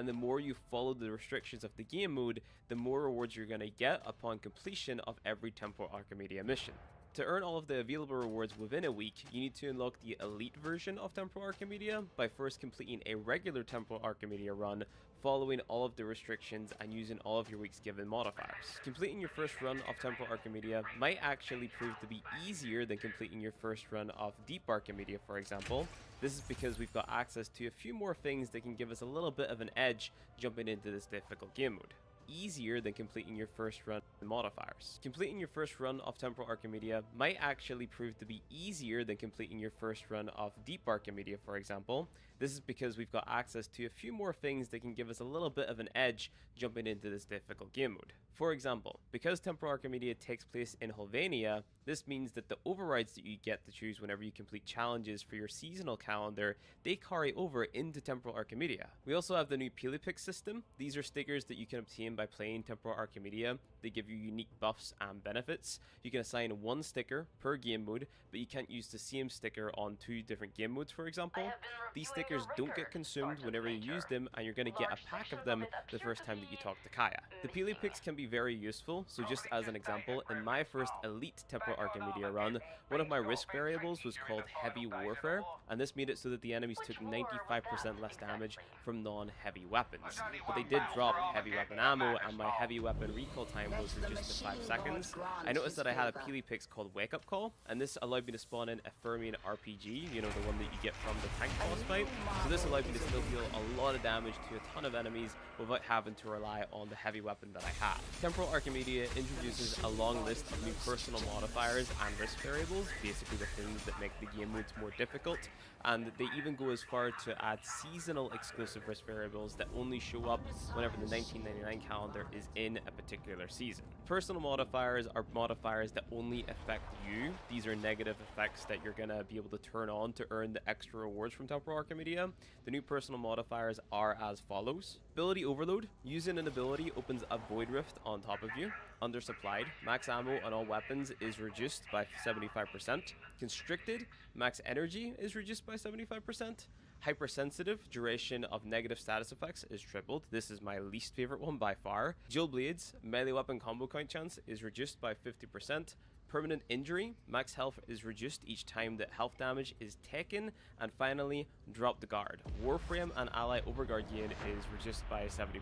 and the more you follow the restrictions of the game mode, the more rewards you're going to get upon completion of every Temple Archimedia mission. To earn all of the available rewards within a week, you need to unlock the elite version of Temple Archimedia by first completing a regular Temple Archimedia run, following all of the restrictions and using all of your week's given modifiers. Completing your first run of Temple Archimedia might actually prove to be easier than completing your first run of Deep Archimedia, for example. This is because we've got access to a few more things that can give us a little bit of an edge jumping into this difficult game mode. Easier than completing your first run modifiers. Completing your first run of Temple Archimedia might actually prove to be easier than completing your first run of Deep Archimedia, for example. This is because we've got access to a few more things that can give us a little bit of an edge jumping into this difficult game mode. For example, because Temple Archimedia takes place in Hulvania, this means that the overrides that you get to choose whenever you complete challenges for your seasonal calendar, they carry over into Temple Archimedia. We also have the new Pilipix system. These are stickers that you can obtain by playing Temple Archimedia. They give you unique buffs and benefits. You can assign one sticker per game mode, but you can't use the same sticker on 2 different game modes, for example. These stickers don't get consumed whenever you use them, and you're going to get a pack of them the first time that you talk to Kaya. The Pilipix can be very useful, so just as an example, in my first Elite Temple Archimedia run, one of my risk variables was called Heavy Warfare, and this made it so that the enemies took 95% less damage from non-heavy weapons. But they did drop heavy weapon ammo, and my heavy weapon recall time was reduced to 5 seconds. I noticed that I had a Pilipix called Wake Up Call, and this allowed me to spawn in a Fermion RPG, you know, the one that you get from the tank boss fight. So this allowed me to still deal a lot of damage to a ton of enemies without having to rely on the heavy weapon that I have. Temporal Archimedia introduces a long list of new personal modifiers and risk variables, basically the things that make the game modes more difficult, and they even go as far to add seasonal exclusive risk variables that only show up whenever the 1999 calendar is in a particular season. Personal modifiers are modifiers that only affect you. These are negative effects that you're gonna be able to turn on to earn the extra rewards from Temporal Archimedia. The new personal modifiers are as follows. Ability Overload. Using an ability opens a Void Rift on top of you. Undersupplied. Max ammo on all weapons is reduced by 75%. Constricted. Max energy is reduced by 75%. Hypersensitive, duration of negative status effects is tripled. This is my least favorite one by far. Dual Blades, melee weapon combo count chance is reduced by 50%. Permanent injury, max health is reduced each time that health damage is taken. And finally, Drop the Guard. Warframe and ally overguard gain is reduced by 70%.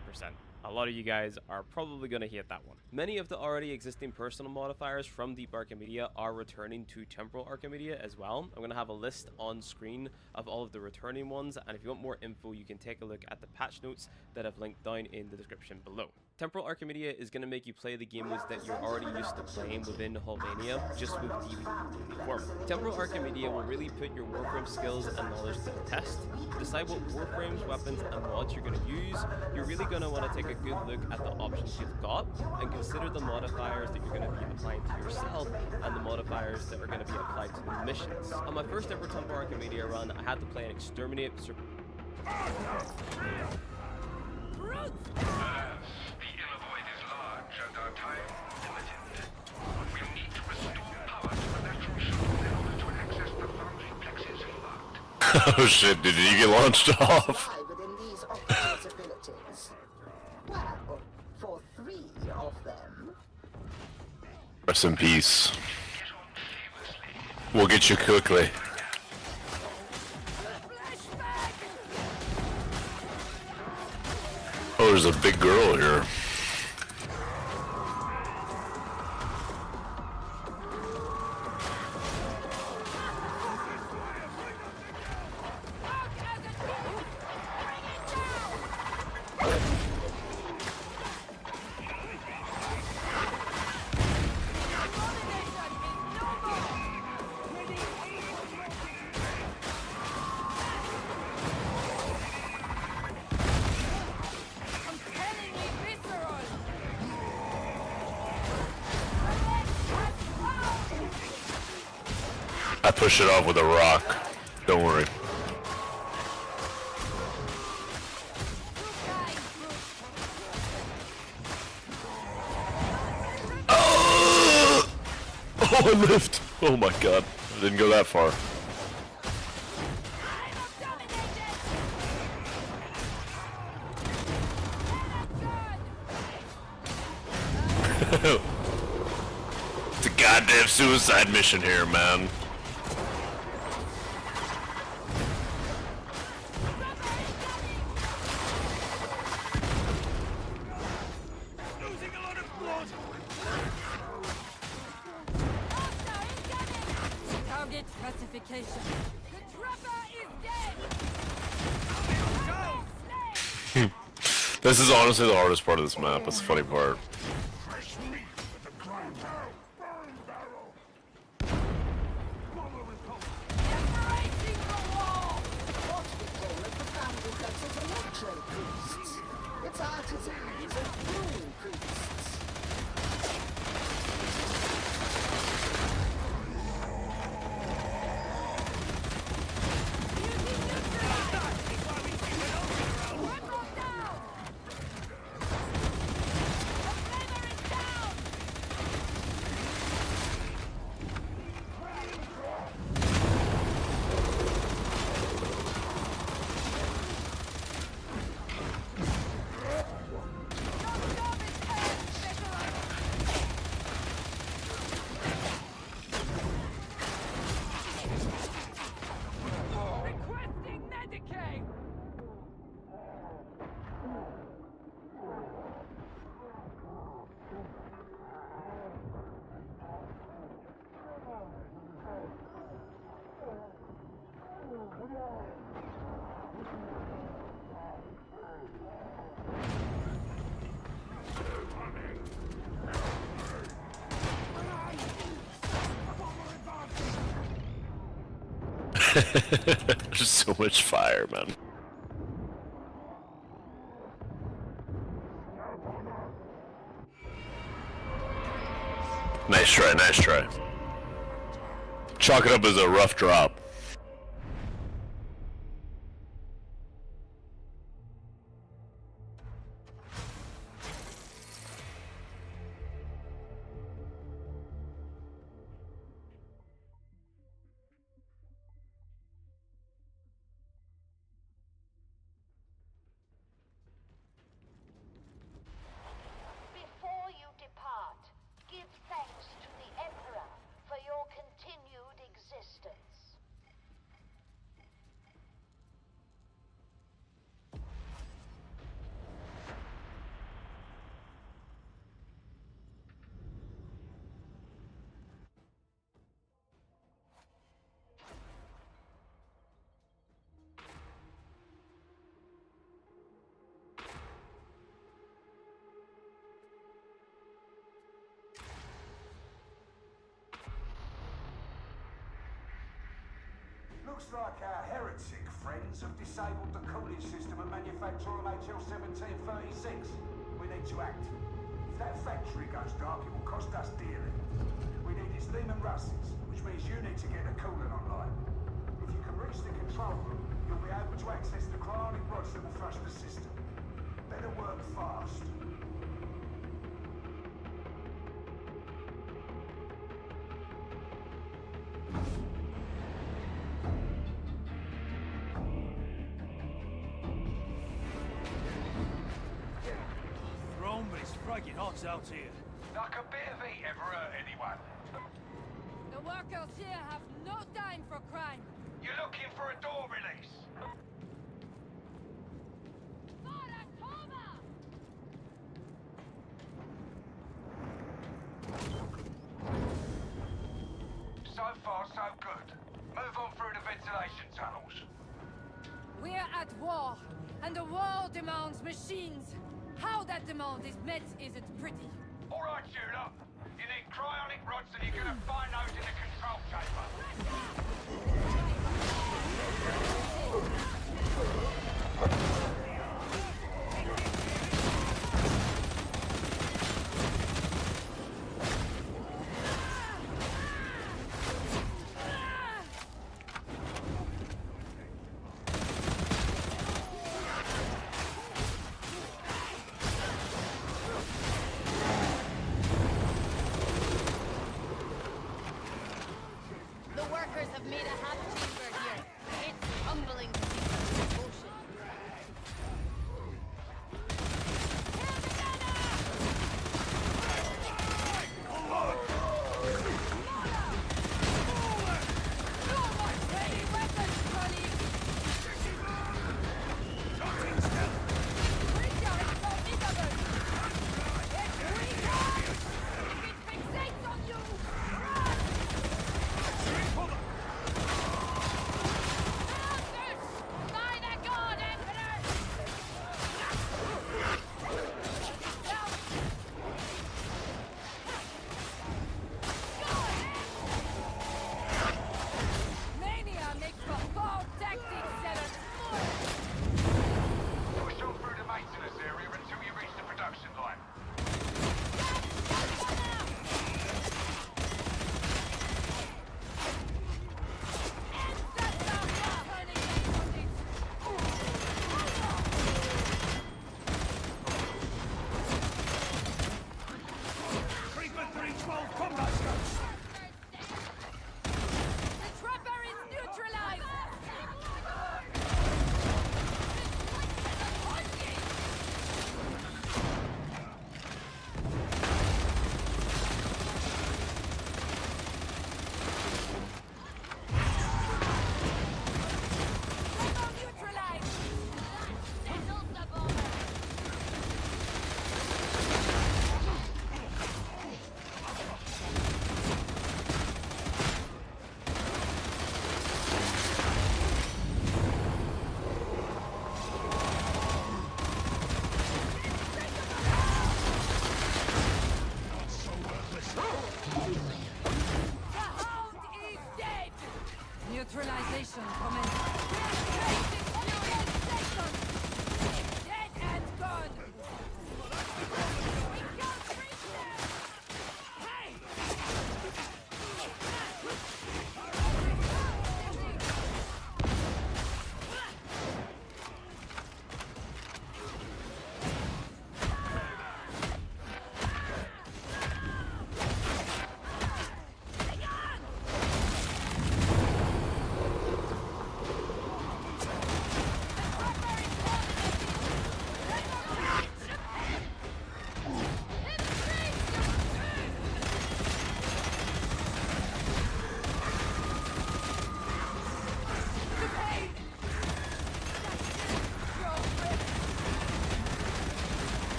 A lot of you guys are probably going to hate that one. Many of the already existing personal modifiers from Deep Archimedia are returning to Temporal Archimedia as well. I'm going to have a list on screen of all of the returning ones, and if you want more info, you can take a look at the patch notes that I've linked down in the description below. Temporal Archimedia is going to make you play the game modes that you're already used to playing within Hulvania, just with DBD format. Temporal Archimedia will really put your Warframe skills and knowledge to the test. Decide what Warframes, weapons, and mods you're going to use. You're really going to want to take a good look at the options you've got and consider the modifiers that you're going to be applying to yourself and the modifiers that are going to be applied to the missions. On my first ever Temporal Archimedia run, I had to play an Exterminate. Oh shit, did he get launched off? Within these officers' abilities. Well, for 3 of them. Rest in peace. We'll get you quickly. Oh, there's a big girl here. I push it off with a rock. Don't worry. Oh, I lived. Oh my god. I didn't go that far. It's a goddamn suicide mission here, man. Losing a lot of blood. Target classification. The trapper is dead. This is honestly the hardest part of this map. That's the funny part. Fresh meat with the crime barrel. Burn barrel. Follow repulse. Embracing the wall. What we call a profound reflexes electro priests. It's artisans and brewing priests. Weapon down. The flamer is down. Your job is done, special. Requesting Medicaid. There's so much fire, man. Nice try, nice try. Chalk it up as a rough drop. Before you depart, give thanks to the Emperor for your continued existence. Looks like our heretic friends have disabled the cooling system and manufacture of HL 1736. We need to act. If that factory goes dark, it will cost us dearly. We need its Lehman Russes, which means you need to get the coolant online. If you can reach the control room, you'll be able to access the cryonic rods that will flush the system. Better work fast. Thrown, but it's friggin' hot out here. Like a bit of heat ever hurt anyone? The workers here have no time for crime. You're looking for a door release? So far, so good. Move on through the ventilation tunnels. We're at war, and the war demands machines. How that demand is met isn't pretty. All right, Shooter. You need cryonic rods and you're gonna find those in the control chamber. The workers have made a half chamber here. It's humbling to see such devotion.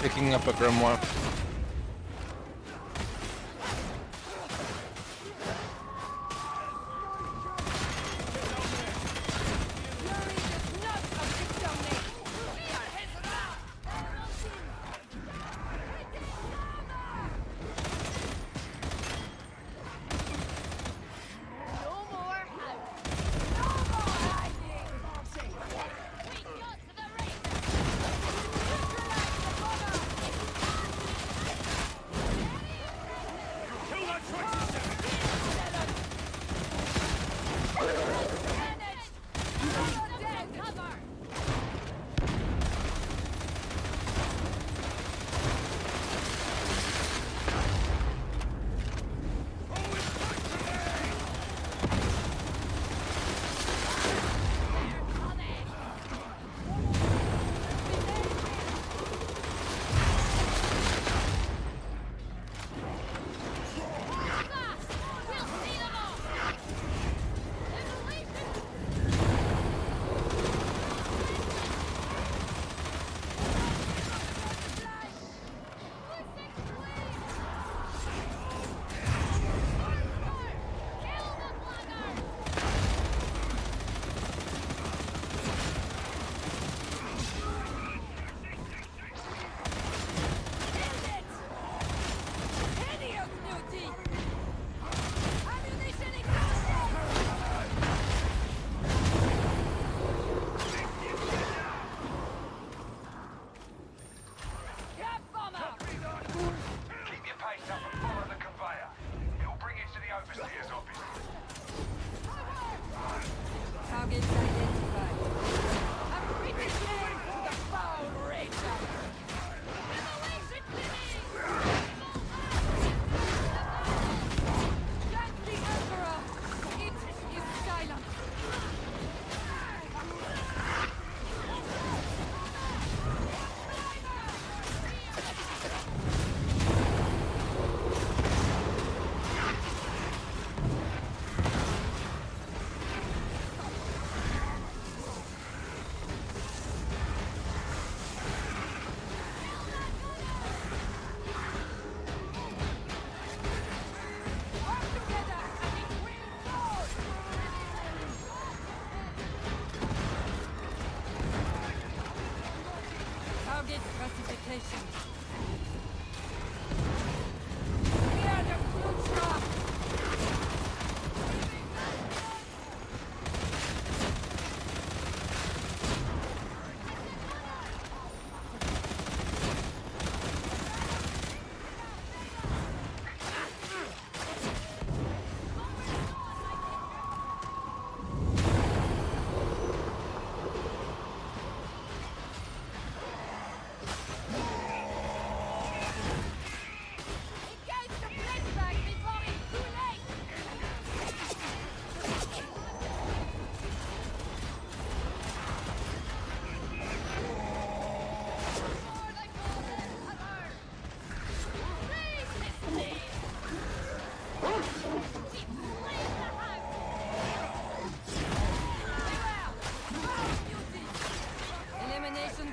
Picking up a grimoire.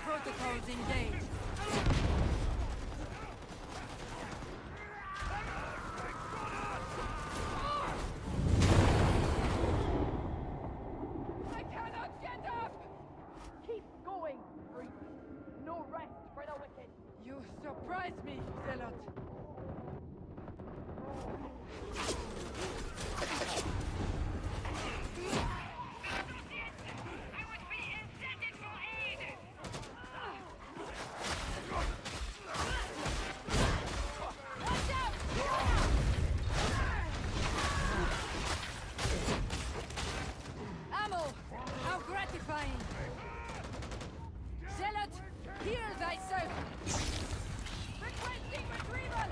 protocols engaged. I cannot get up! Keep going, Freak. No rest for the wicked. You surprise me, Zealot. Ammo! How gratifying! Zealot, heal thyself! Requesting retrieval!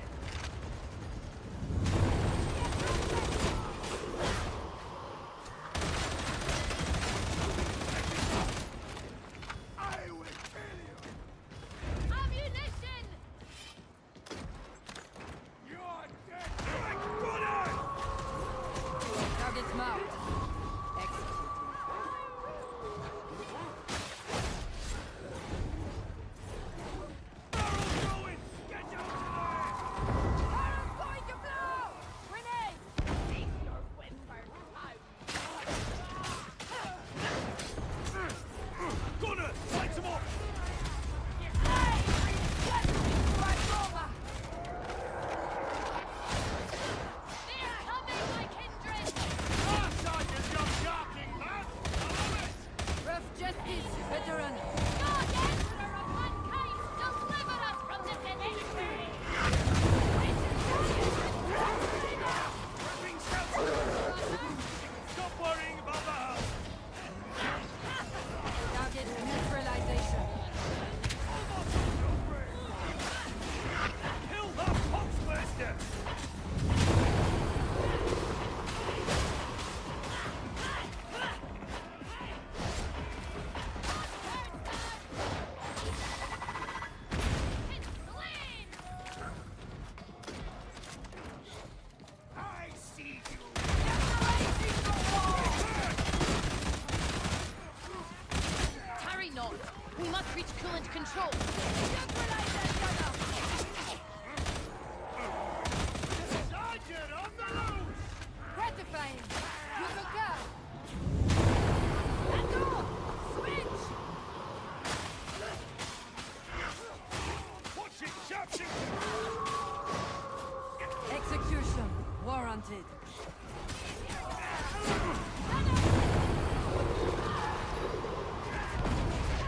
wanted.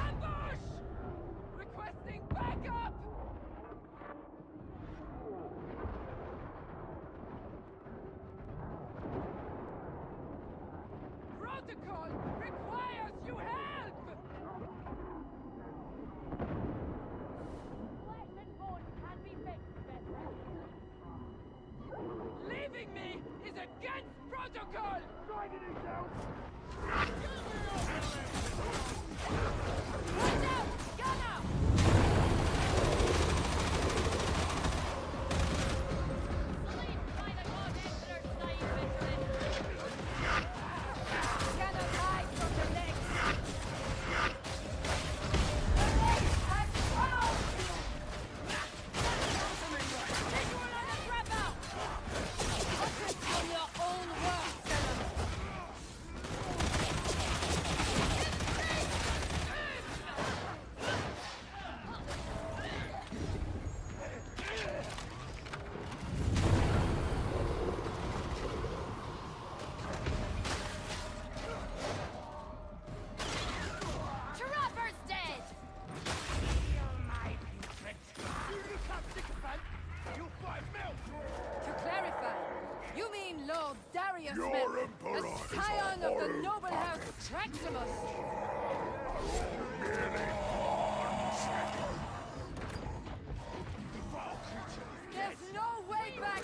Ambush! Requesting backup! Protocol requires you help! Flesh and bone can be fixed, veteran. Leaving me is against protocol! Watch out! Gunner! Gunner died from the legs! The legs has fallen! Visual on the grabber! Focus on your own work, Solomon! Trapper's dead! To clarify, you mean Lord Darius Smith, the scion of the noble house Traximus. There's no way back!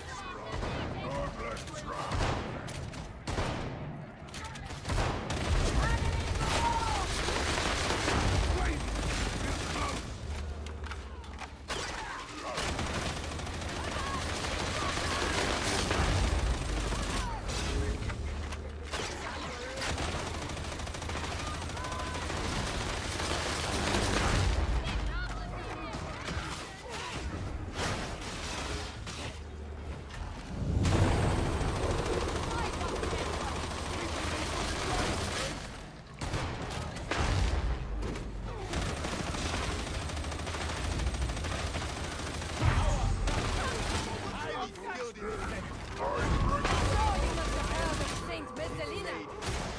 Saint Messalina.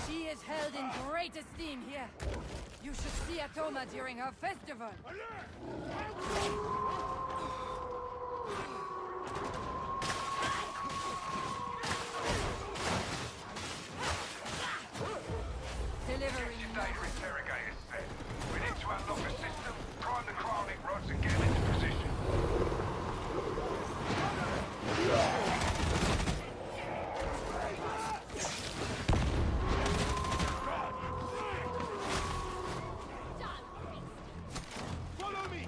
She is held in great esteem here. You should see Atoma during her festival. Delivering. Data interrogators set. We need to unlock the system, prime the cryonic rods and get them into position. Follow me!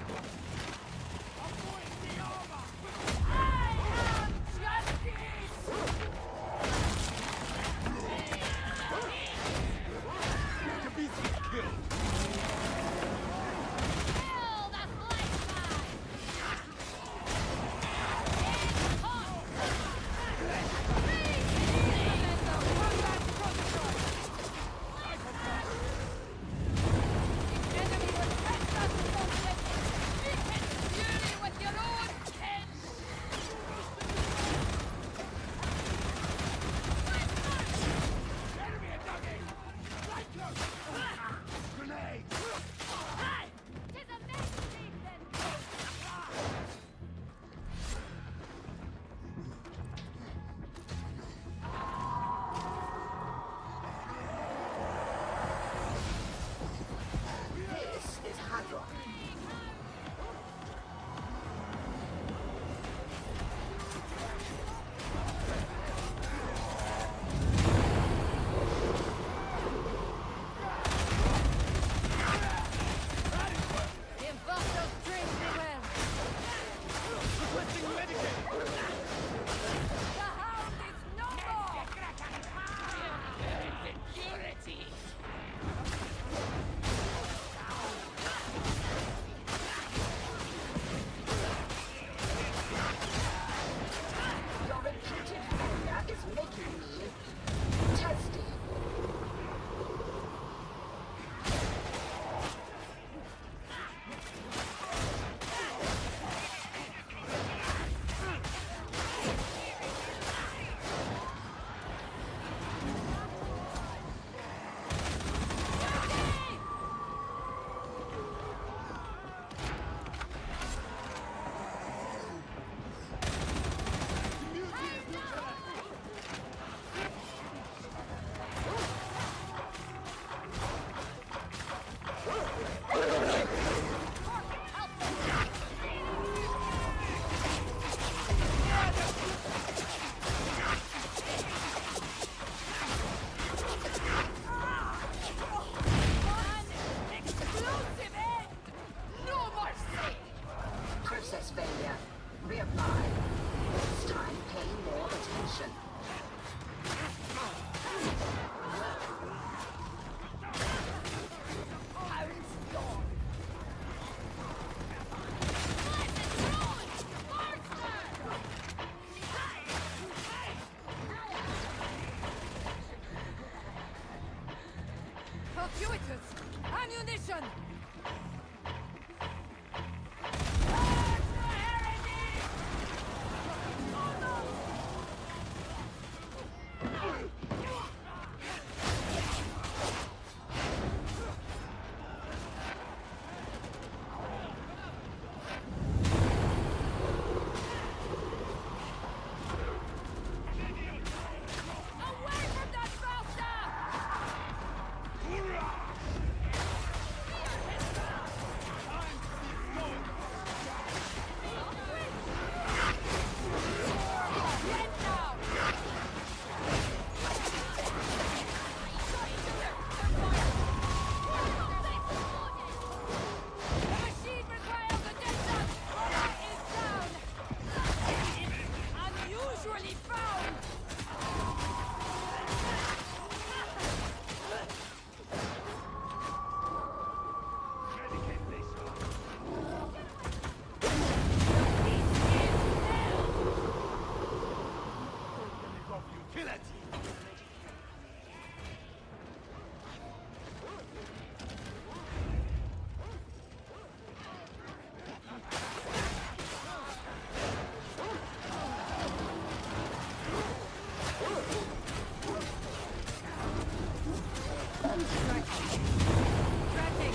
I'm going the armor! Traitors! Ammunition! Away from that bastard!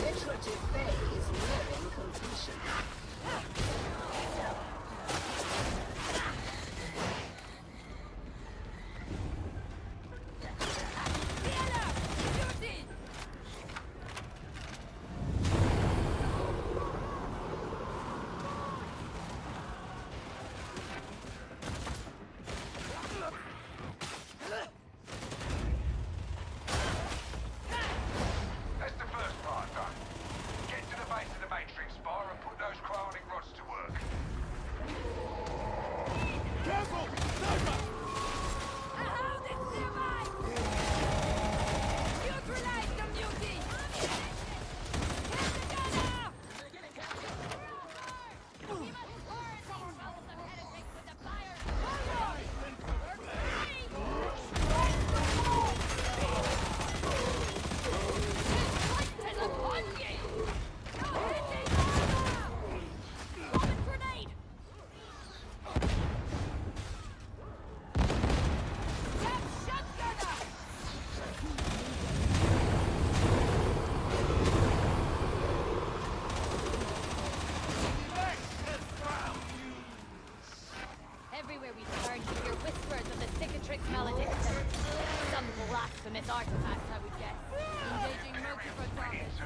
Iterative bay is nearing completion. That's the first part done. Get to the base of the Matrix bar and put those cryonic rods to work. Careful! Sniper! A hound is nearby! Neutralize the muty! Get the gunner! Grenade! Tap shotgunner! Everywhere we turn, you hear whispers of the Cicatrix malediction. Some blasphemous artifact, I would guess. Engaging multiple targets.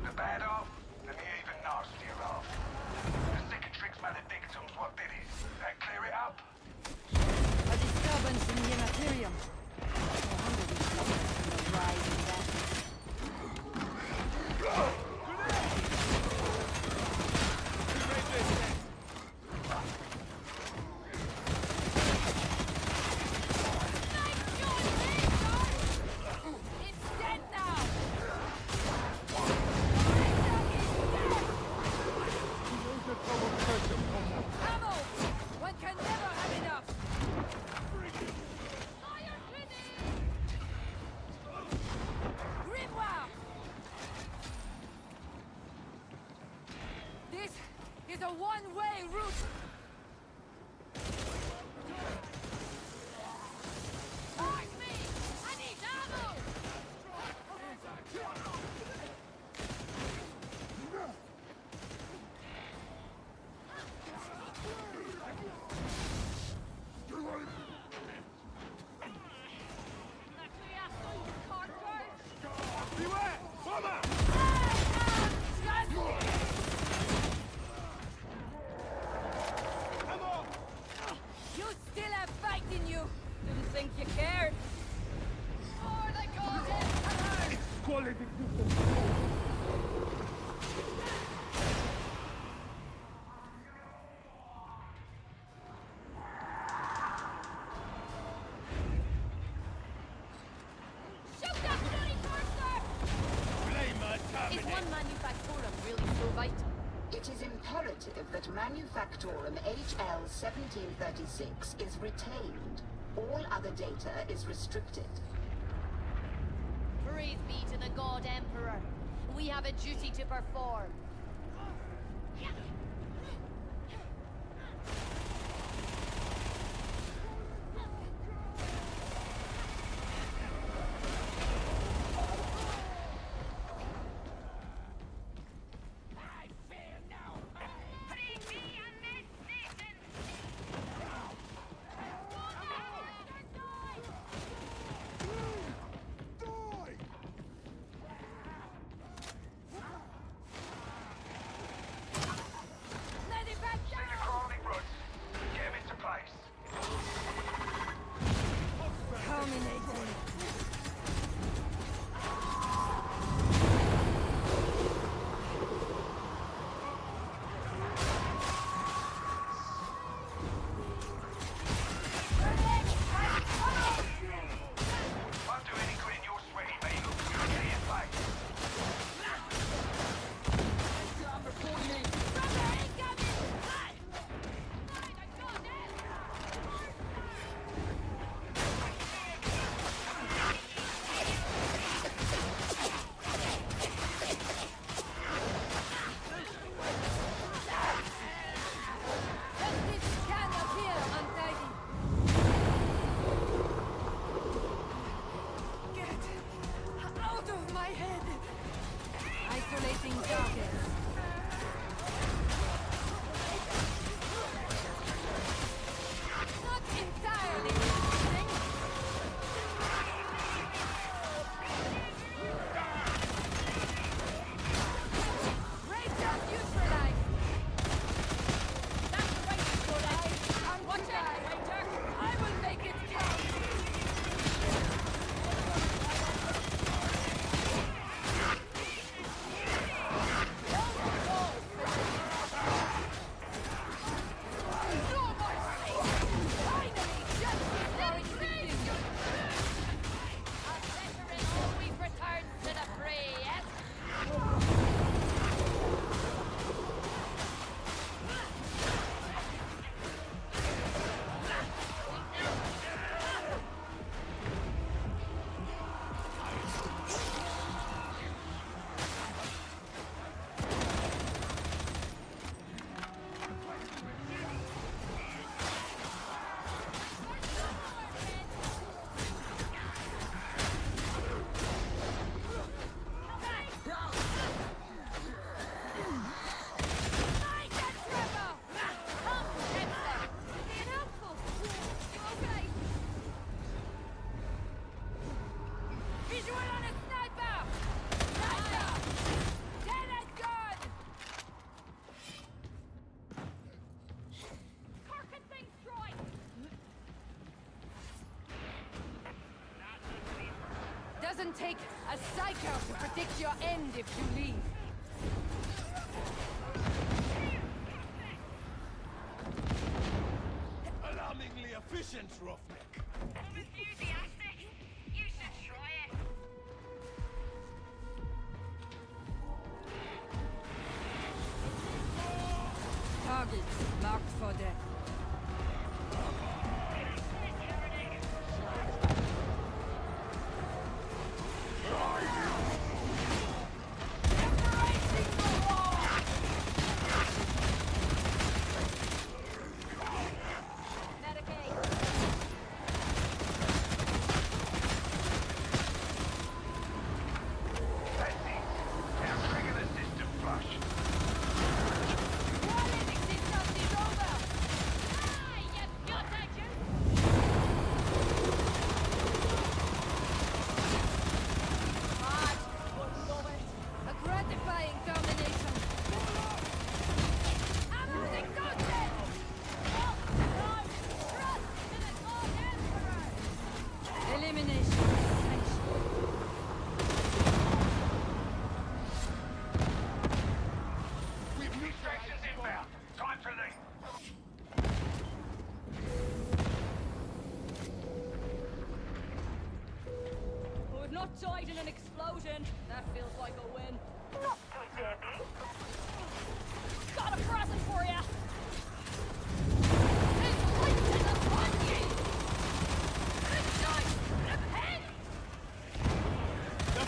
The bad half and the even nastier half. The Cicatrix maledictum's what did it. That clear it up? A disturbance in the Immaterium. No wonder we suffer from the rise in death. It's dead now! Ammo! One can never have enough! Grimoire! This is a one-way route! Mark me! I need ammo! Beware! Bomber! Come on! You still have fight in you! Didn't think you cared. More like Odin! Quality Shoot that bloody monster! Blame my Is one manufactorum really so vital? It is imperative that Manufactorum HL-1736 is retained. All other data is restricted. Praise be to the God Emperor. We have a duty to perform. Let it back Send your down! crawling roots. Get him into place. Culminating. Won't do any good in your sweaty, mate. Look, you're in your face. Justice can appear untidy. Get out of my head! Isolating targets. Not entirely interesting. Radar neutralized. That's right, good eye. I'm watch out, Ranger. I will make it count. No mercy! Finally, justice for existing. A veteran always returns to the fray, yes? Find that Trevor! Come, Dexter! Being helpful. You okay? Visual on a sniper! Sniper! Dead and good! Corkin things strike! Doesn't take a psycho to predict your end if you leave. Alarmingly efficient, Roughneck. Enthusiastic. You should try it. Targets marked for death. Embracing the war! Medicaid! That's it. Now trigger the system flush. War resistance is over! Ah, you gutter you! Hard, a gratifying termination. I'm losing contact! Elimination. Distractions inbound. Time to leave. We've not died in an explosion. That feels like a win. Not too heavy. Got a present for you! It's waiting upon you! Rejoice! Repent! The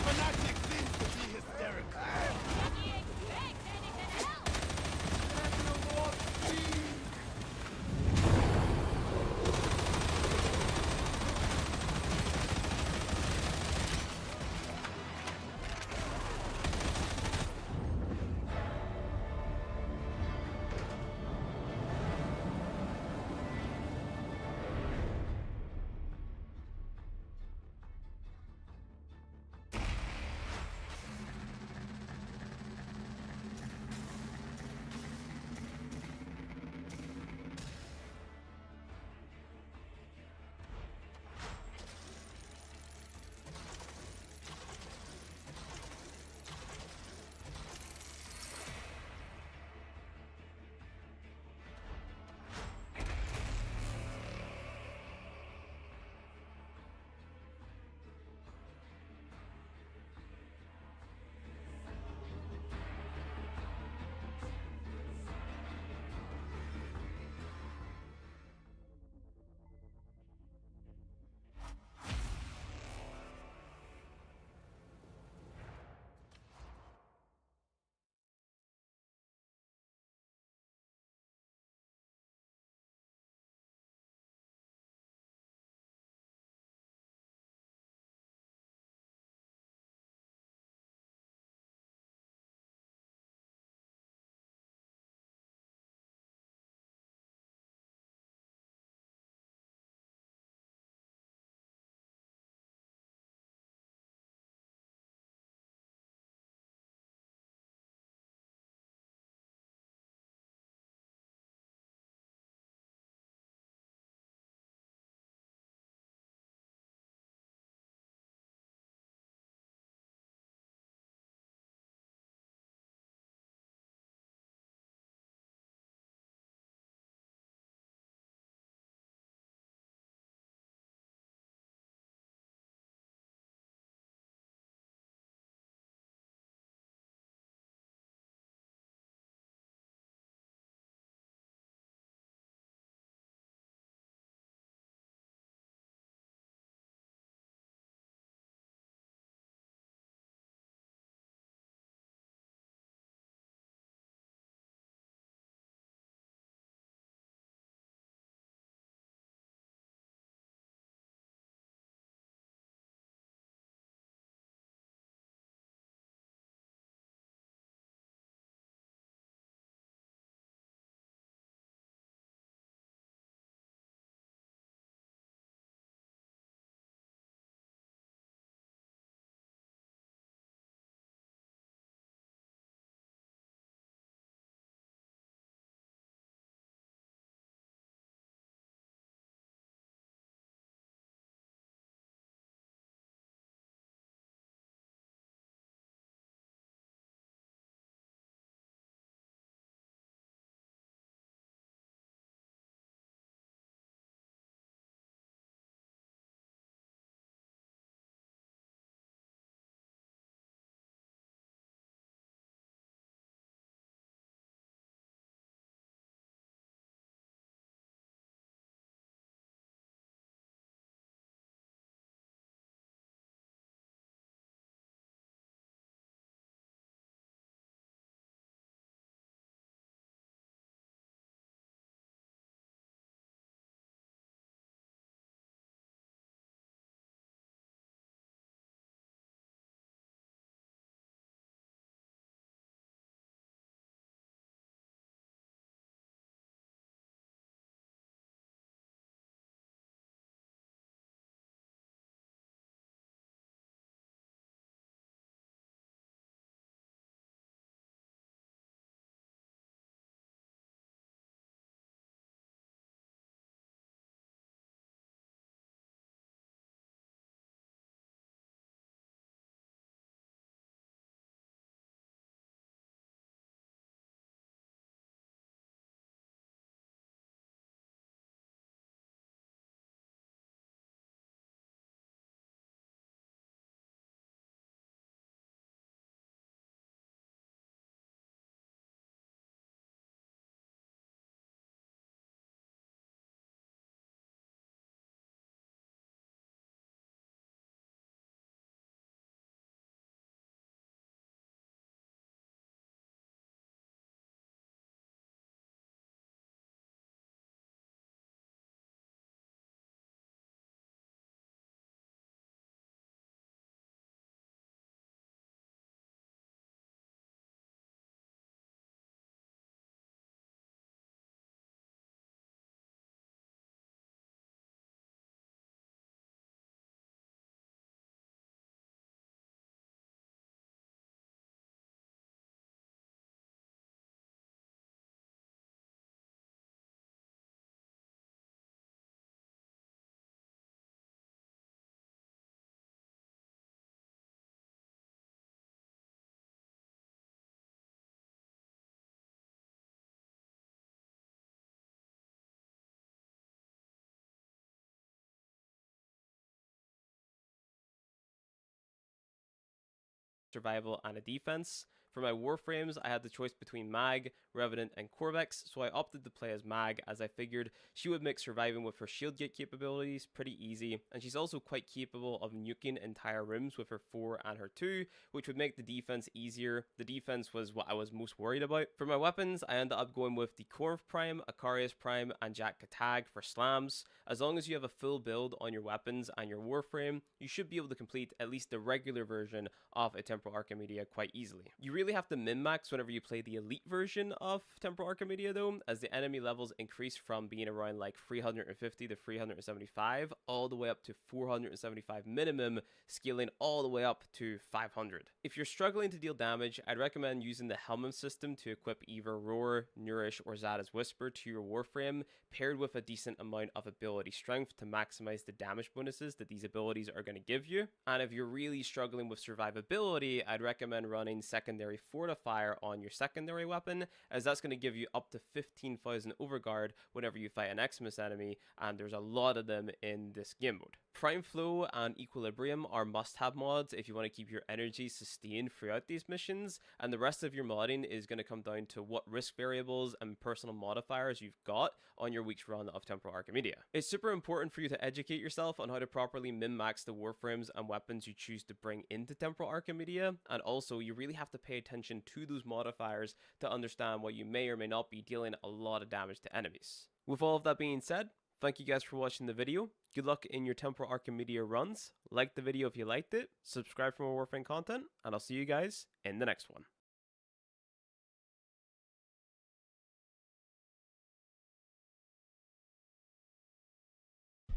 survival, and a defense. For my warframes, I had the choice between Mag, Revenant, and Corvex, so I opted to play as Mag as I figured she would make surviving with her shield gate capabilities pretty easy, and she's also quite capable of nuking entire rooms with her 4 and her 2, which would make the defense easier. The defense was what I was most worried about. For my weapons, I ended up going with the Corv Prime, Akarius Prime, and Jack Katag for slams. As long as you have a full build on your weapons and your warframe, you should be able to complete at least the regular version of a Temporal Archimedia quite easily. You really have to min-max whenever you play the elite version of Temporal Archimedia though, as the enemy levels increase from being around like 350 to 375 all the way up to 475 minimum, scaling all the way up to 500. If you're struggling to deal damage, I'd recommend using the Helmum system to equip either Roar, Nourish, or Zada's Whisper to your warframe, paired with a decent amount of ability strength to maximize the damage bonuses that these abilities are going to give you. And if you're really struggling with survivability, I'd recommend running Secondary Fortifier on your secondary weapon, as that's going to give you up to 15,000 overguard whenever you fight an Xmas enemy, and there's a lot of them in this game mode. Prime Flow and Equilibrium are must-have mods if you want to keep your energy sustained throughout these missions, and the rest of your modding is going to come down to what risk variables and personal modifiers you've got on your week's run of Temporal Archimedia. It's super important for you to educate yourself on how to properly min-max the warframes and weapons you choose to bring into Temporal Archimedia, and also you really have to pay attention to those modifiers to understand why you may or may not be dealing a lot of damage to enemies. With all of that being said, thank you guys for watching the video. Good luck in your Temporal Archimedia runs. Like the video if you liked it, subscribe for more Warframe content, and I'll see you guys in the next one.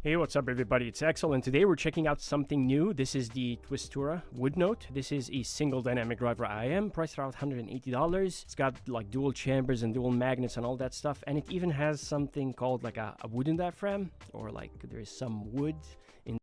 Hey, what's up everybody, it's Axel, and today we're checking out something new. This is the Twistura Woodnote. This is a single dynamic driver IM, priced around $180. It's got like dual chambers and dual magnets and all that stuff, and it even has something called like a wooden diaphragm, or like there is some wood in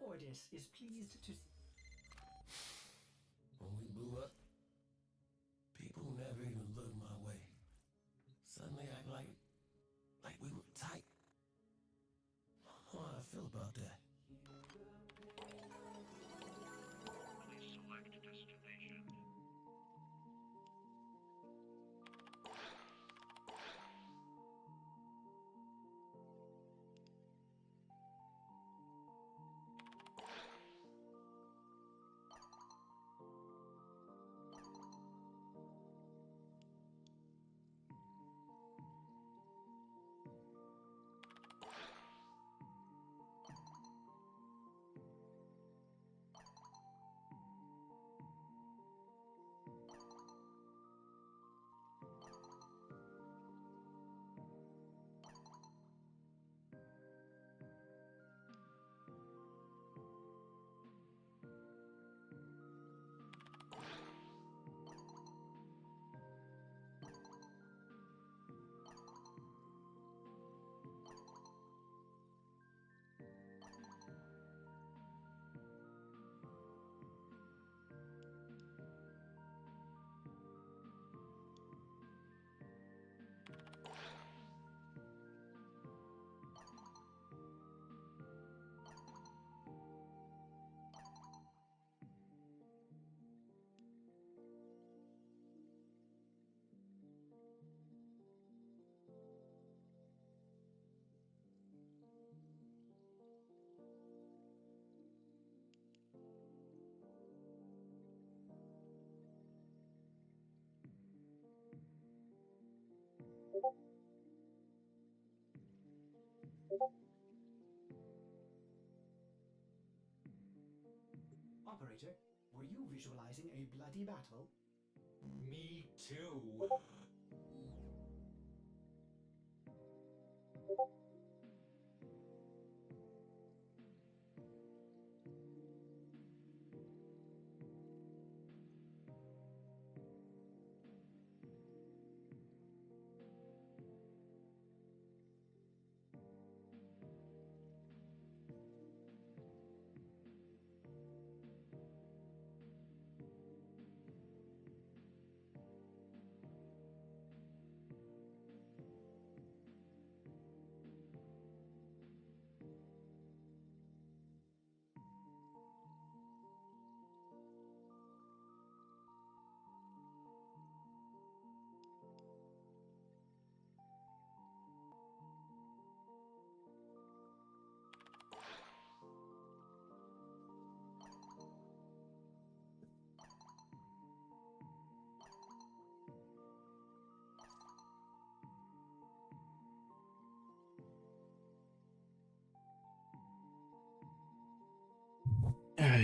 Ordis is pleased to. When we blew up, people never even looked my way. Suddenly act like we were tight. I don't know how I feel about that. Please select destination. operator. Were you visualizing a bloody battle? Me too.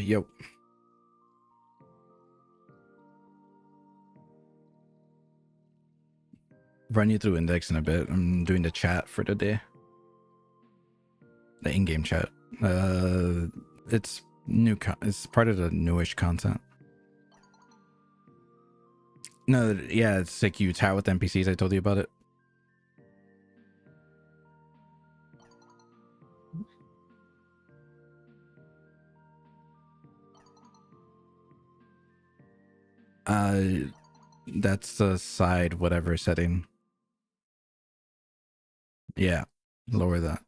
Yo. Run you through Index in a bit. I'm doing the chat for the day. The in-game chat. It's new. It's part of the newish content. No, yeah, it's like you chat with NPCs. I told you about it. That's the side whatever setting. Yeah, lower that.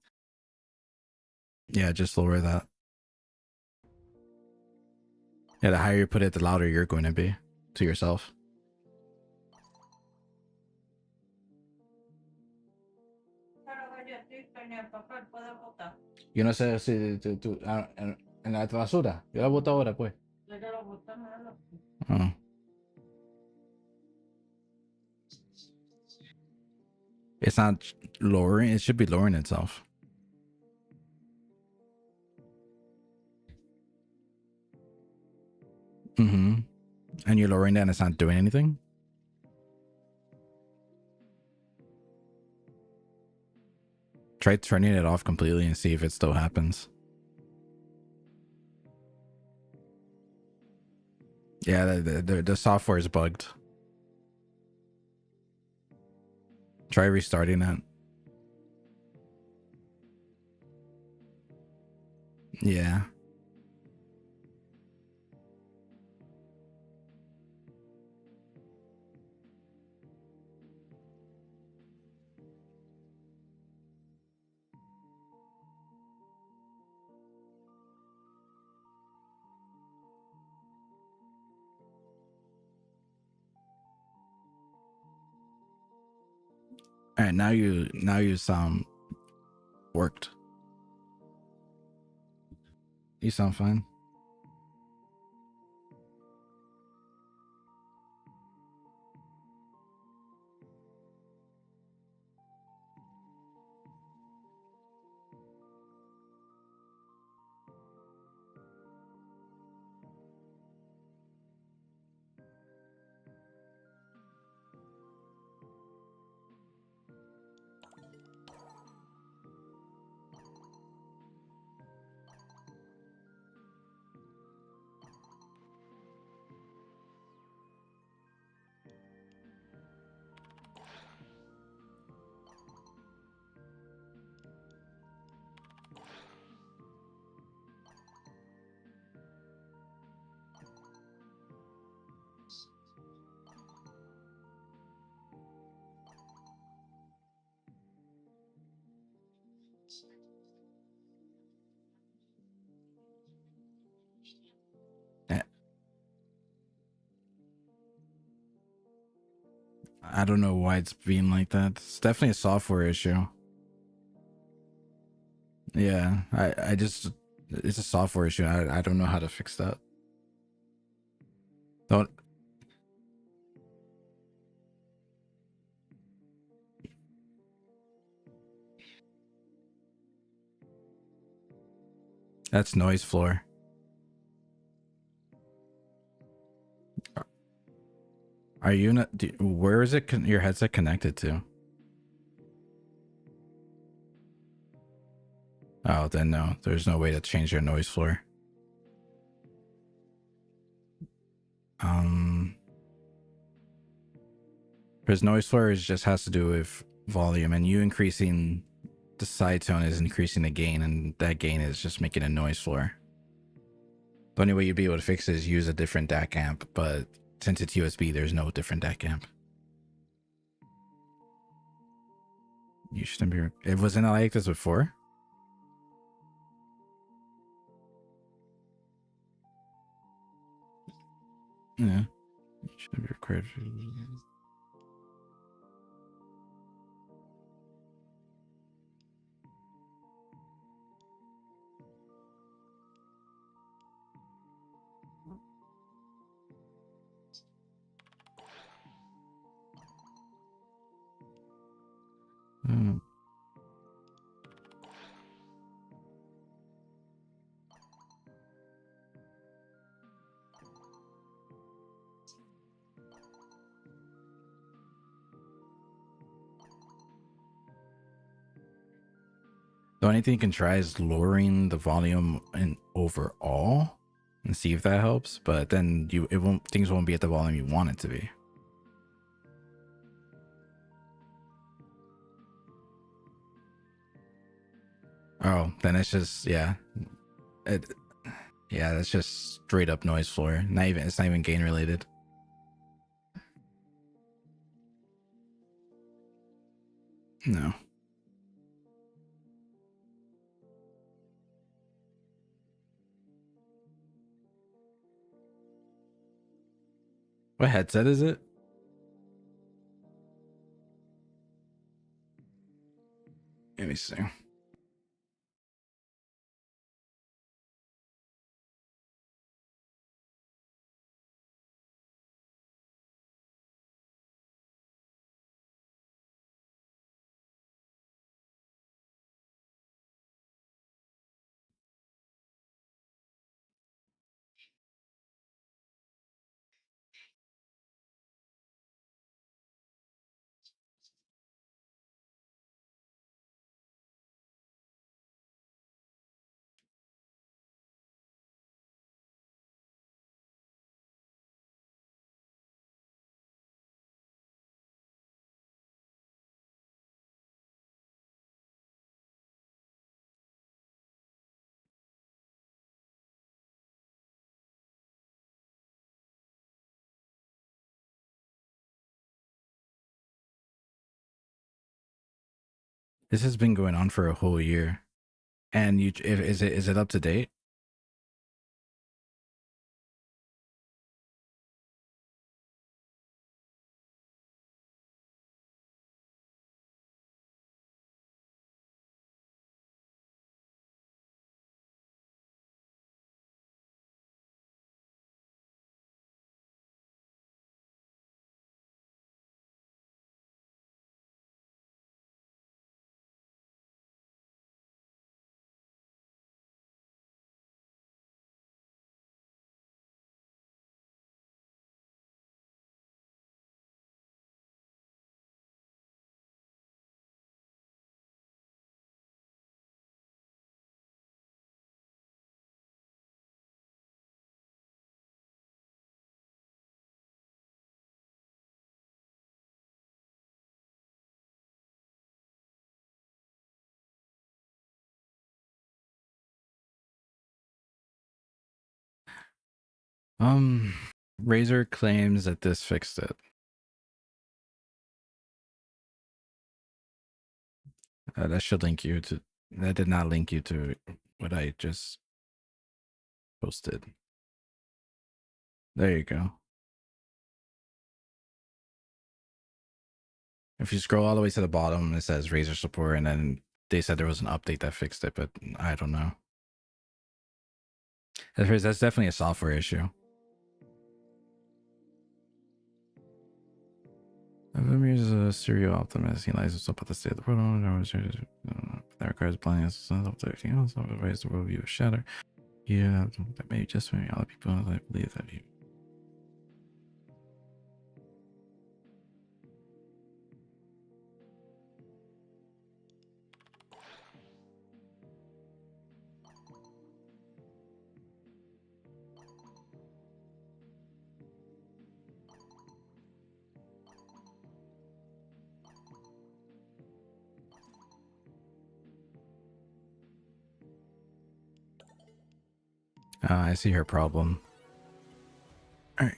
Yeah, just lower that. Yeah, the higher you put it, the louder you're going to be to yourself. Yo no sé si tú en la basura. Yo la boto ahora, pues. Oh. It's not lowering. It should be lowering itself. Mm-hmm. And you're lowering that and it's not doing anything? Try turning it off completely and see if it still happens. Yeah, the software is bugged. Try restarting it. Yeah. All right, now you sound worked. You sound fine. I don't know why it's being like that. It's definitely a software issue. Yeah, I just, it's a software issue. I don't know how to fix that. Don't. That's noise floor. Are you not? Where is it? Your headset connected to? Oh, then no. There's no way to change your noise floor. Because noise floor just has to do with volume, and you increasing the side tone is increasing the gain, and that gain is just making a noise floor. The only way you'd be able to fix it is use a different DAC amp, but since it's USB, there's no different DAC amp. You shouldn't be. It wasn't like this before. Yeah, you shouldn't be required. The only thing you can try is lowering the volume in overall and see if that helps, but then things won't be at the volume you want it to be. Oh, then it's just that's just straight up noise floor. It's not even gain related. No. What headset is it? Let me see. This has been going on for a whole year, and is it up to date? Razer claims that this fixed it. That should link you to. That did not link you to what I just posted. There you go. If you scroll all the way to the bottom, it says Razer support, and then they said there was an update that fixed it, but I don't know. That's definitely a software issue. Vimir is a serial optimist. He lies up at the state of the world. That requires planning as everything else. Otherwise, the worldview is shattered. Yeah, that may just maybe other people I believe that you. I see her problem. Alright.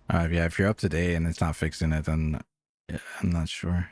Yeah, if you're up to date and it's not fixing it, then yeah, I'm not sure.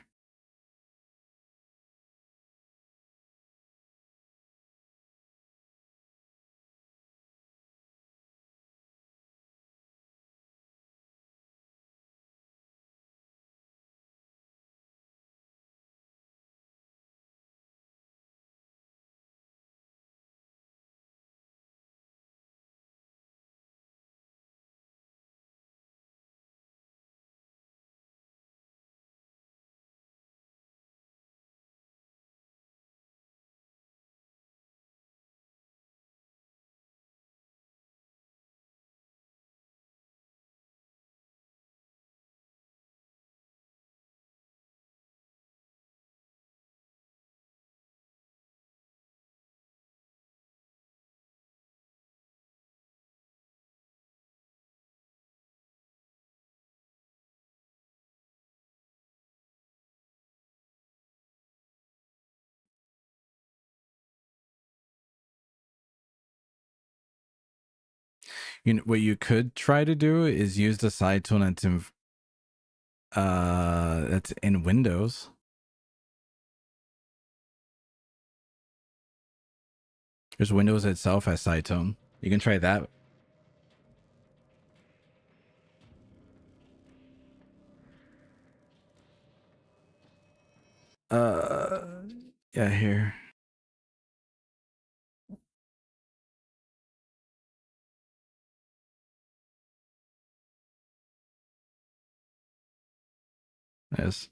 You know, what you could try to do is use the side tone that's in Windows. There's Windows itself as side tone. You can try that. Yeah, here. Yes.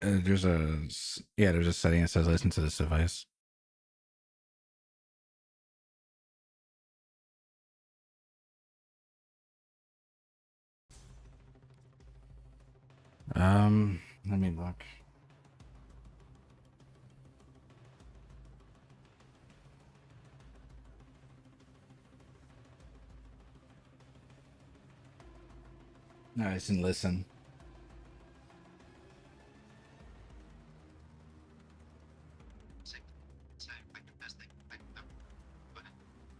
There's a setting that says listen to this device. Let me look. No, I didn't listen.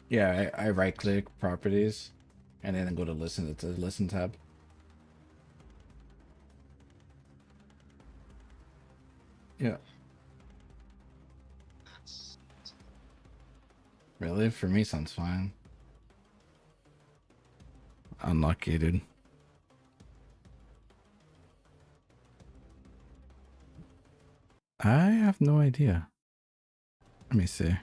Yeah, I right click properties and then go to listen. It's a listen tab. Yeah. Really? For me, sounds fine. Unlucky, dude. I have no idea. Let me see.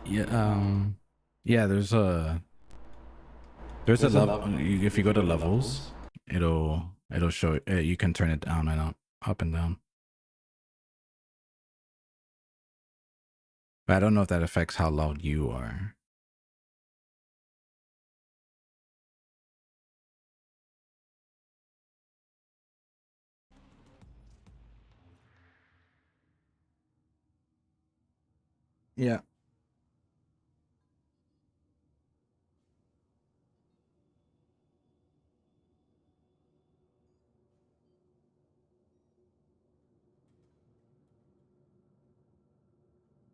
Yeah, there's a level. If you go to levels, it'll show you can turn it down and up and down. But I don't know if that affects how loud you are. Yeah.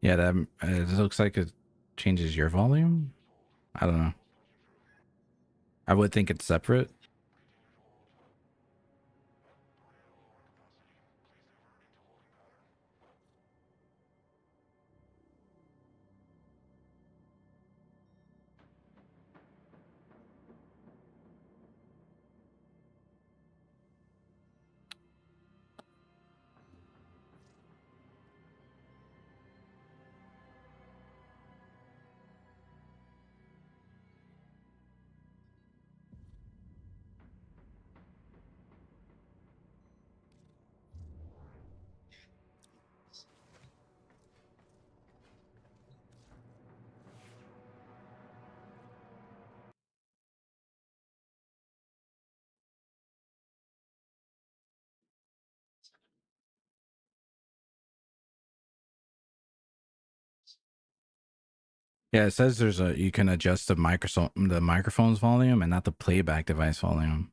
Yeah, that it looks like it changes your volume. I don't know. I would think it's separate. Yeah, it says there's a you can adjust the microphone's volume and not the playback device volume.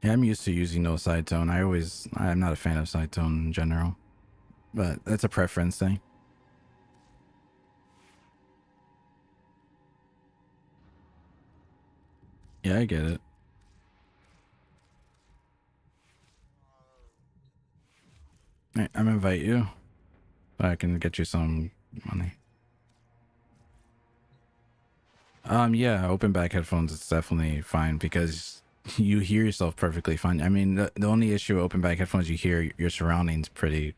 Yeah, I'm used to using no side tone. I'm not a fan of side tone in general, but that's a preference thing. Yeah, I get it. I'm gonna invite you so I can get you some money. Yeah, open back headphones is definitely fine because you hear yourself perfectly fine. I mean, the only issue with open back headphones, you hear your surroundings pretty,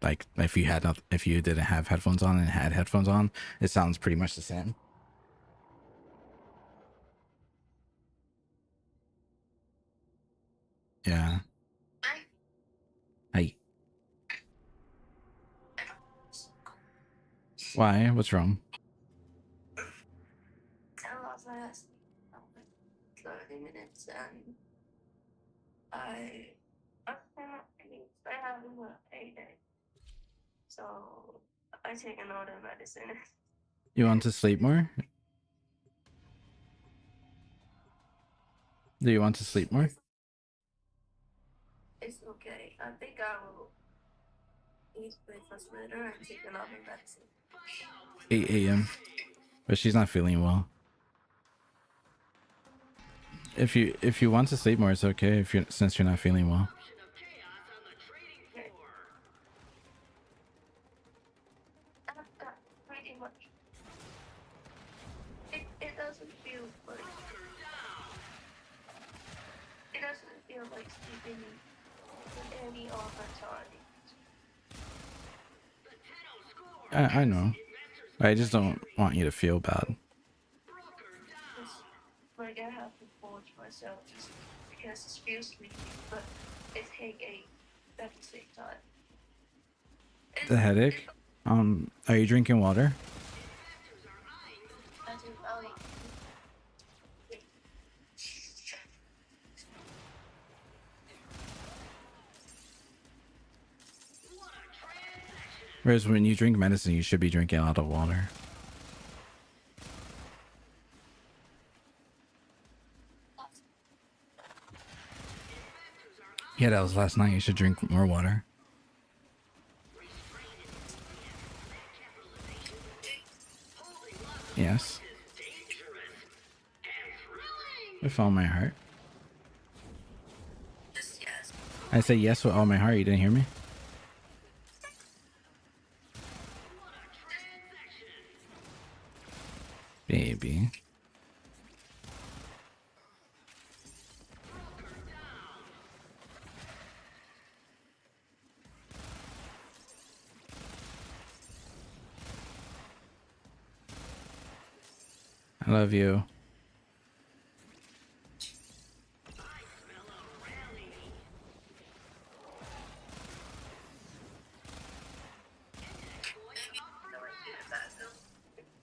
like if you didn't have headphones on and had headphones on, it sounds pretty much the same. Yeah. Hey. Why? What's wrong? I lost my ass 30 minutes and I have a payday. So I take another medicine. You want to sleep more? Do you want to sleep more? It's okay. I think I will eat breakfast later and take another medicine. 8 a.m. But she's not feeling well. If you want to sleep more, it's okay. Since you're not feeling well. Pretty much. It doesn't feel like sleeping any other time. I know. I just don't want you to feel bad. Like I have to force myself just because it feels sleepy, but it's headache at the same time. The headache? Are you drinking water? I do. Whereas when you drink medicine, you should be drinking a lot of water. Yeah, that was last night. You should drink more water. Yes. With all my heart. I said yes with all my heart. You didn't hear me? Baby. I love you.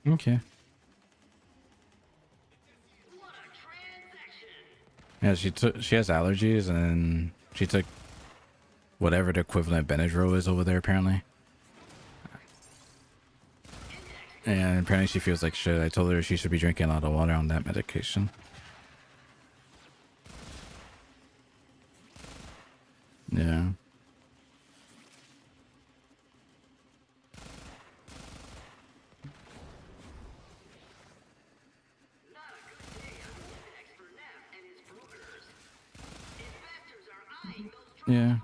Okay. Yeah, she has allergies, and she took whatever the equivalent Benadryl is over there, apparently. And apparently she feels like shit. I told her she should be drinking a lot of water on that medication. Yeah. Yeah.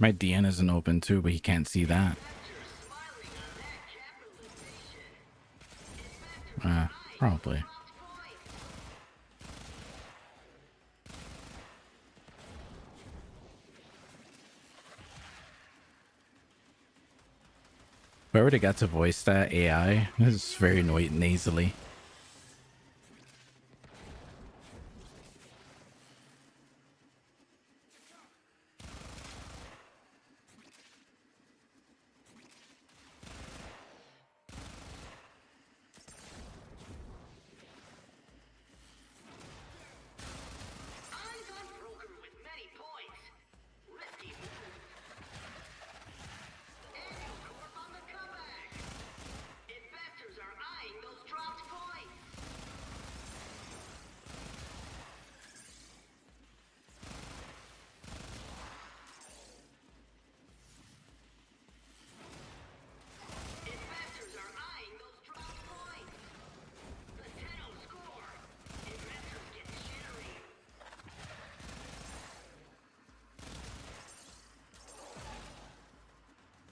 My DN isn't open too, but he can't see that. Probably. Whoever they got to voice that AI is very nasally.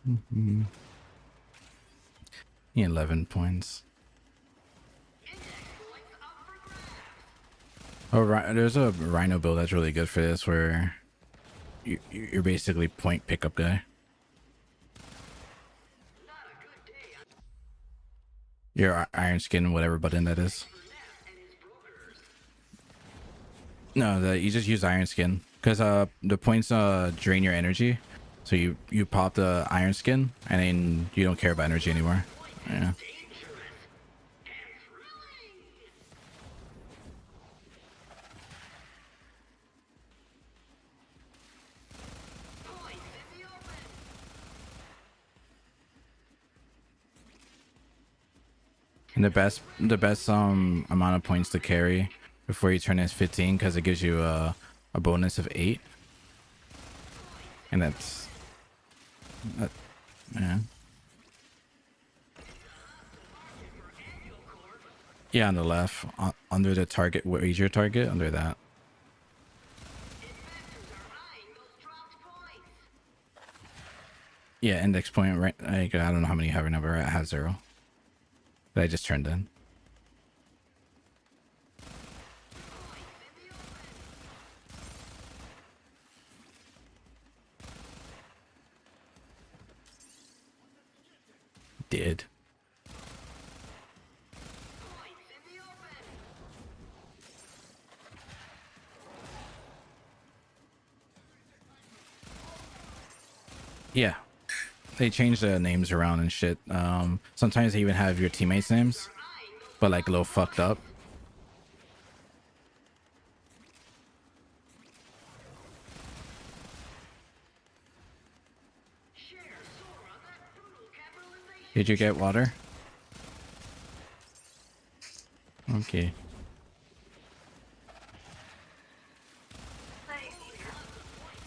Mm-hmm. 11 points. Oh, there's a Rhino build that's really good for this, where you're basically point pickup guy. Your Iron Skin, whatever button that is. No, you just use Iron Skin, because the points drain your energy. So you pop the Iron Skin, and then you don't care about energy anymore. Yeah. And the best amount of points to carry before you turn is 15, because it gives you a bonus of 8. And yeah. Yeah, on the left, under the target, where is your target? Under that. Yeah, index point, right? Like, I don't know how many you have right now, but I have 0. That I just turned in. Did. Yeah. They change the names around and shit. Sometimes they even have your teammates' names, but like a little fucked up. Did you get water? Okay.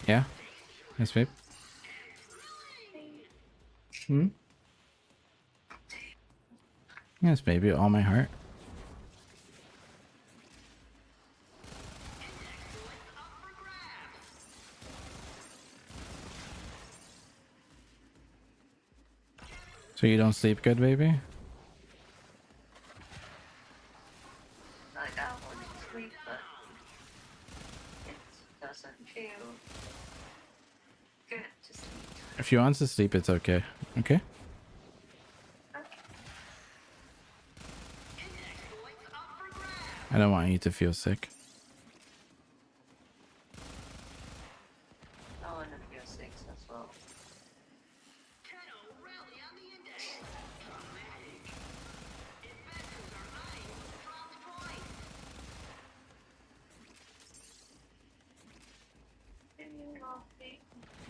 Yeah? Yes, babe? Hmm? Yes, baby, all my heart. So you don't sleep good, baby? Like, I want to sleep, but it doesn't feel good to sleep. If you want to sleep, it's okay. Okay? I don't want you to feel sick. I want to feel sick as well.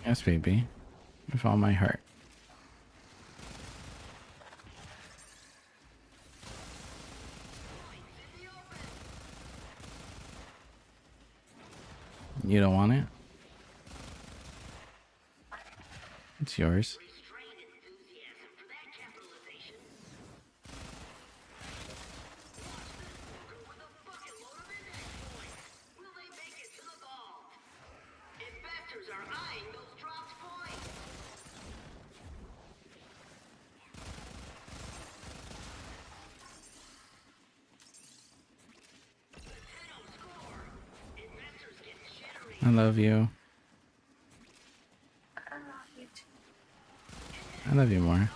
Yes, baby. With all my heart. You don't want it? It's yours. I love you. I love you too. I love you more.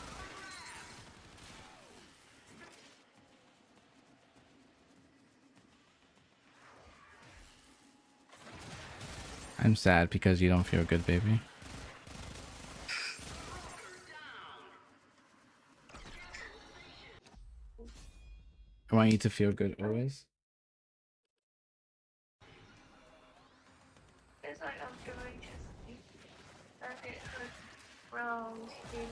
I'm sad because you don't feel good, baby. I want you to feel good always. It's like I'm doing just a bit wrong here.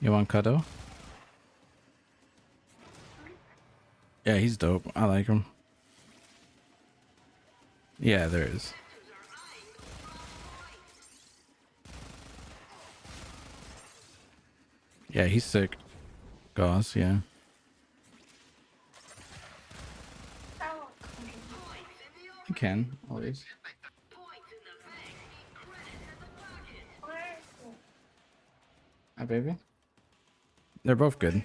You want Cuddle? Yeah, he's dope. I like him. Yeah, there is. Yeah, he's sick. Gauze, yeah. You can, always. Hi, baby. They're both good.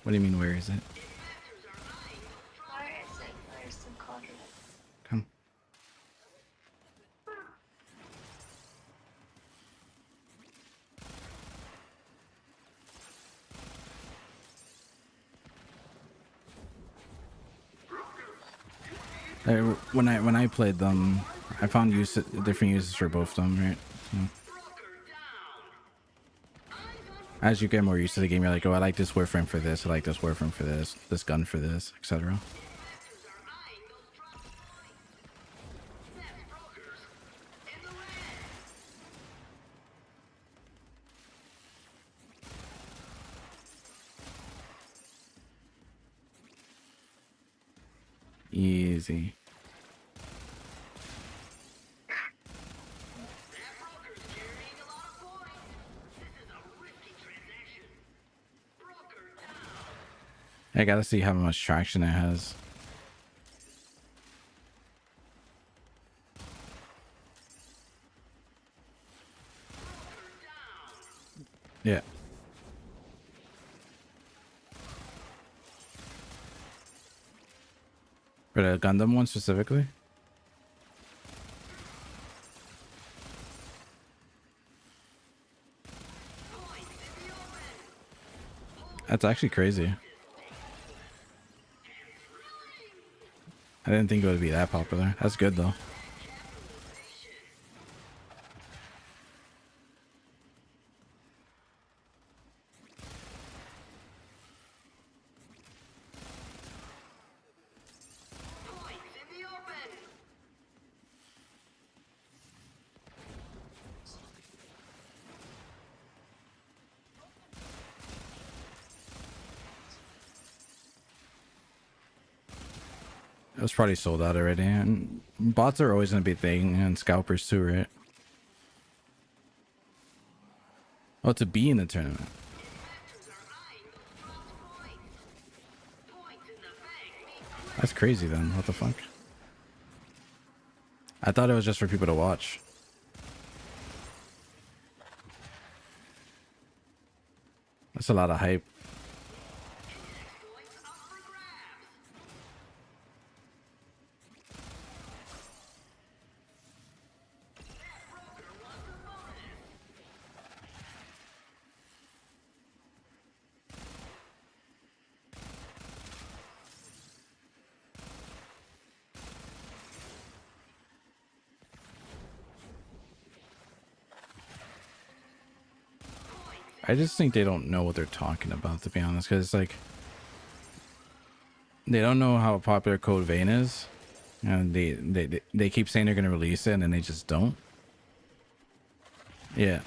What do you mean, where is it? Where is it? Where's the card? Come. When I played them, I found different uses for both of them, right? So, as you get more used to the game, you're like, oh, I like this warframe for this, I like this warframe for this gun for this, etc. Easy. I gotta see how much traction it has. Yeah. For the Gundam one specifically? That's actually crazy. I didn't think it would be that popular. That's good though. It was probably sold out already, and bots are always gonna be a thing, and scalpers too, right? Oh, to be in the tournament. That's crazy then. What the fuck? I thought it was just for people to watch. That's a lot of hype. I just think they don't know what they're talking about, to be honest, because like they don't know how popular Code Vein is, and they keep saying they're gonna release it, and then they just don't. Yeah.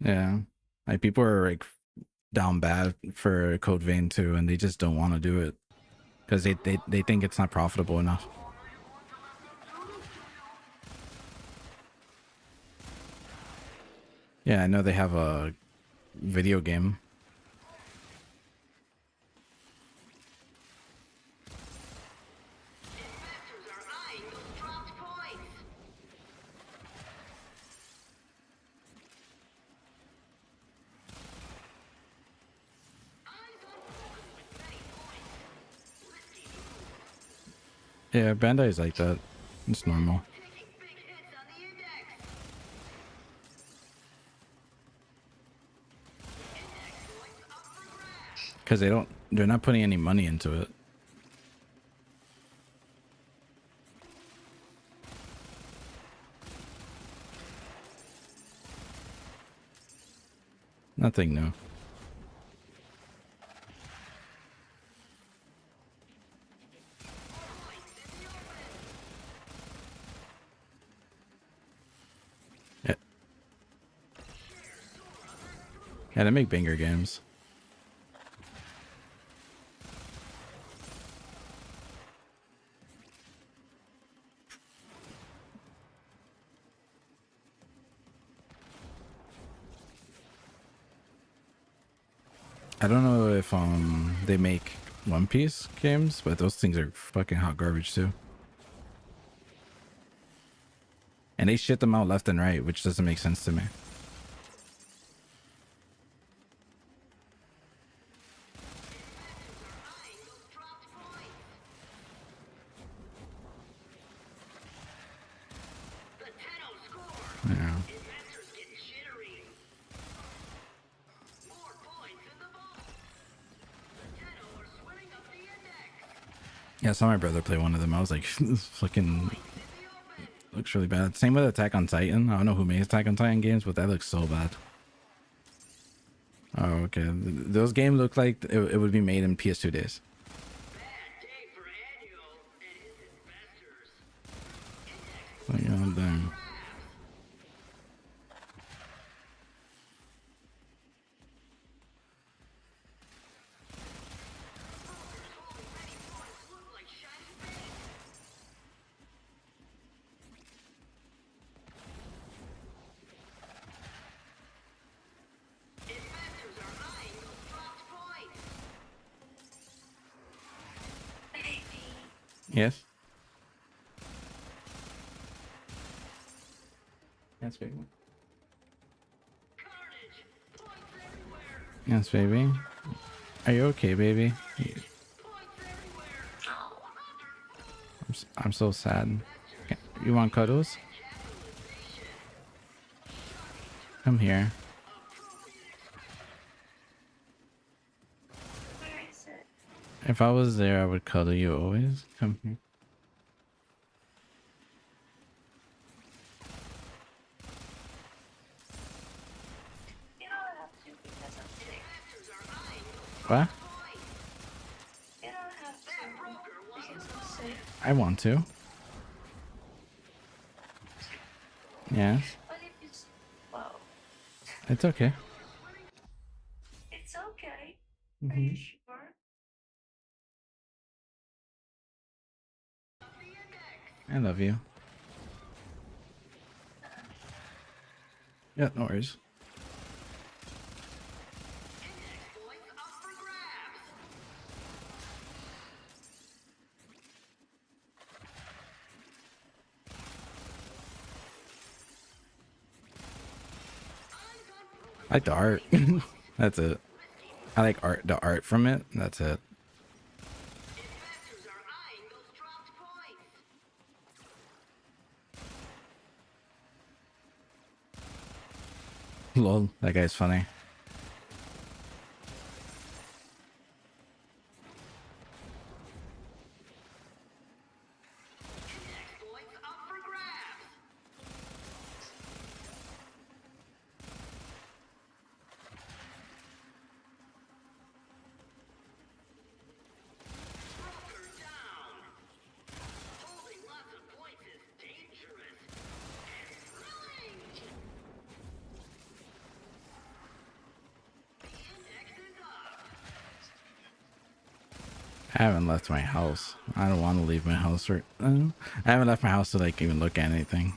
Yeah, like people are like down bad for Code Vein too, and they just don't want to do it because they think it's not profitable enough. Yeah, I know they have a video game. Yeah, Bandai's like that. It's normal. Because they're not putting any money into it. Nothing new. Yeah. Yeah, they make banger games. I don't know if they make One Piece games, but those things are fucking hot garbage too. And they shit them out left and right, which doesn't make sense to me. Yeah. Yeah, I saw my brother play one of them. I was like, this fucking looks really bad. Same with Attack on Titan. I don't know who made Attack on Titan games, but that looks so bad. Oh, okay. Those games look like it would be made in PS2 days. Oh, yeah, dang. Yes. Yes, baby. Yes, baby. Are you okay, baby? I'm so sad. You want cuddles? Come here. Where is it? If I was there, I would cuddle you always. Come here. You don't have to because I'm sick. What? You don't have to because I'm sick. I want to. Yes. But if it's well, It's okay. it's okay. Are you sure? I love you. Yeah, no worries. I like the art. That's it. I like the art from it. That's it. Lol, that guy's funny. I haven't left my house. I don't want to leave my house. Or I haven't left my house to like even look at anything.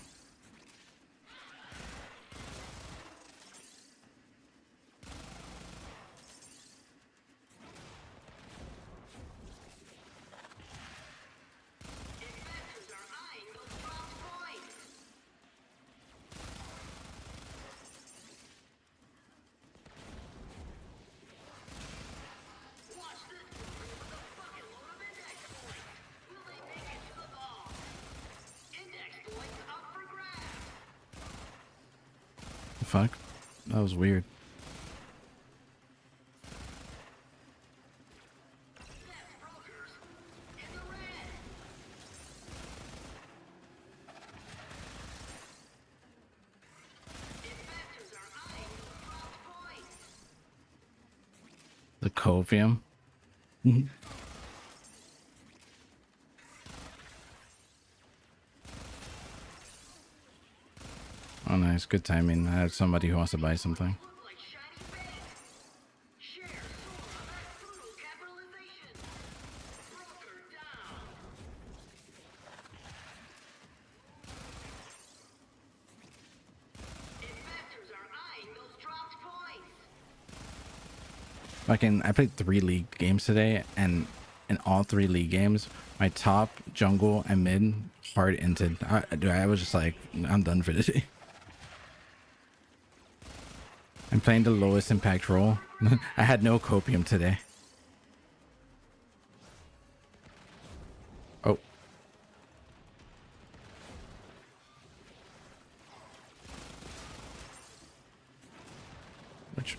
Fuck. That was weird. The copium. Oh, nice. Good timing. I have somebody who wants to buy something. I played 3 league games today, and in all 3 league games, my top, jungle, and mid hard inted. I was just like, I'm done for today. I'm playing the lowest impact role. I had no copium today. Oh. Which?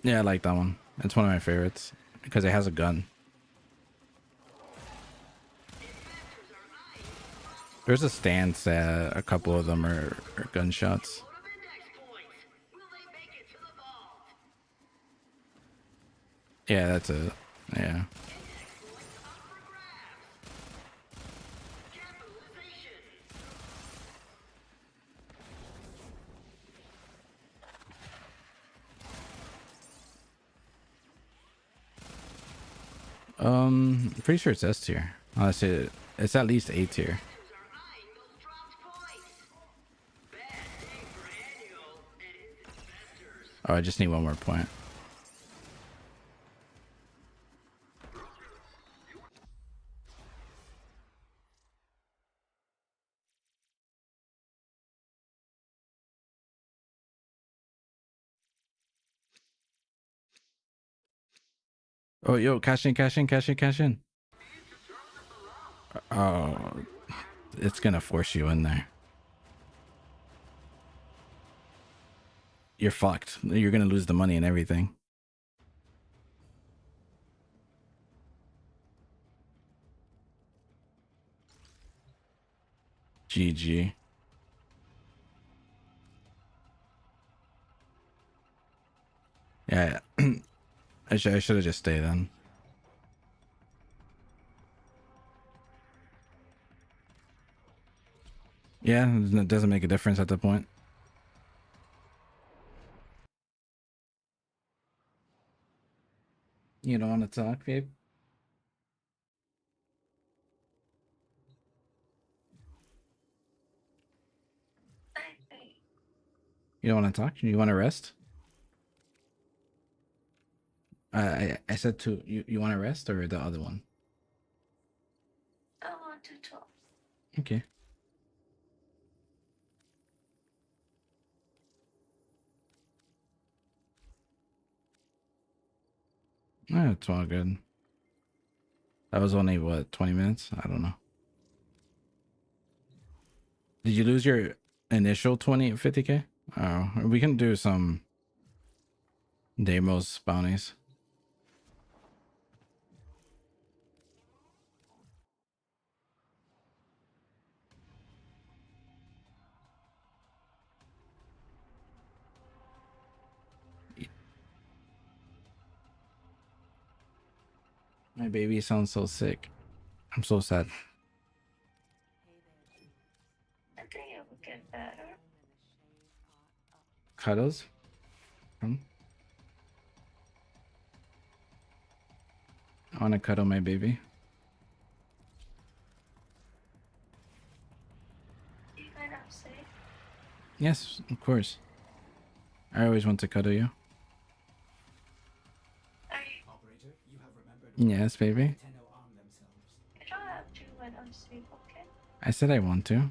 Yeah, I like that one. It's one of my favorites because it has a gun. There's a stance that a couple of them are gunshots. Yeah, that's it. Yeah. Pretty sure it's S tier. Honestly, it's at least A tier. Oh, I just need one more point. Oh, yo, cash in, cash in, cash in, cash in. Oh, it's gonna force you in there. You're fucked. You're gonna lose the money and everything. GG. Yeah, I should have just stayed then. Yeah, it doesn't make a difference at the point. You don't want to talk, babe? You don't want to talk? You want to rest? I said to you. You want to rest or the other one? I want to talk. Okay. Yeah, it's all good. That was only what, 20 minutes? I don't know. Did you lose your initial 50K? Oh, we can do some Deimos bounties. My baby sounds so sick. I'm so sad. I think it will get better. Cuddles? I want to cuddle my baby. You kind of sick? Yes, of course. I always want to cuddle you. Operator, you have remembered. Yes, baby. Nintendo arm themselves. You don't have to when I'm sick, okay? I said I want to.